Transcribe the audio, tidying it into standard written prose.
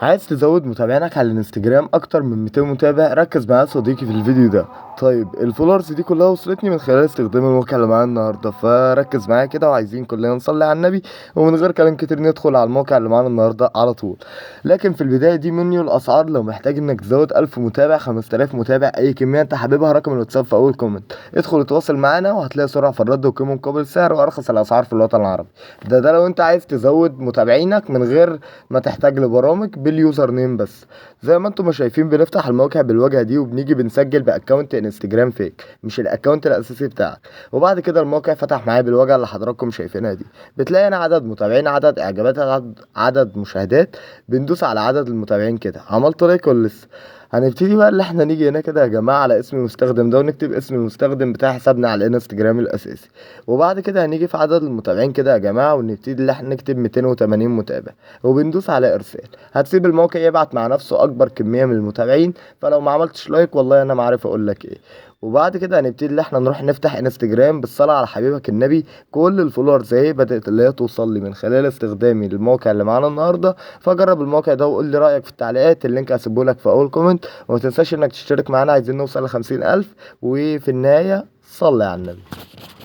عايز تزود متابعينك على الانستجرام اكتر من 200 متابع؟ ركز معايا صديقي في الفيديو ده. طيب الفولورز دي كلها وصلتني من خلال استخدام الموقع اللي معانا النهارده، فركز معايا كده وعايزين كلنا نصلي على النبي ومن غير كلام كتير ندخل على الموقع اللي معانا النهارده على طول. لكن في البدايه دي منيو الاسعار. لو محتاج انك تزود 1000 متابع 5000 متابع اي كميه انت حاببها، رقم الواتساب في اول كومنت. ادخل اتواصل معانا وهتلاقي سرعه في الرد وقيمه مقابل السعر وارخص الاسعار في الوطن العربي. ده لو انت عايز تزود متابعينك من غير ما تحتاج لبرامج باليوزر نيم بس. زي ما انتم شايفين بنفتح الموقع بالواجهه دي وبنيجي بنسجل باكونت انستجرام فيك مش الاكونت الاساسي بتاعك. وبعد كده الموقع فتح معايا بالواجهه اللي حضراتكم شايفينها دي. بتلاقي هنا عدد متابعين، عدد اعجابات، عدد مشاهدات. بندوس على عدد المتابعين كده. عملت لايك ولا لسه؟ هنبتدي بقى اللي احنا نيجي هنا كده يا جماعه على اسم المستخدم ده ونكتب اسم المستخدم بتاع حسابنا على الانستجرام الاساسي. وبعد كده هنيجي في عدد المتابعين كده يا جماعه ونبتدي اللي احنا نكتب 280 متابع وبندوس على ارسال. هتسيب الموقع يبعت مع نفسه اكبر كميه من المتابعين. فلو ما عملتش لايك والله انا ما عارف اقول لك ايه. وبعد كده هنبتدي اللي احنا نروح نفتح انستجرام بالصلاه على حبيبك النبي. كل الفولورز اهي بدات اللي هي توصل لي من خلال استخدامي للموقع اللي معانا النهارده. فجرب الموقع ده وقول لي رايك في التعليقات، اللينك هسيبه لك في اول كومنت. وما تنساش انك تشترك معانا، عايزين نوصل ل50,000. وفي النهايه صلي على النبي.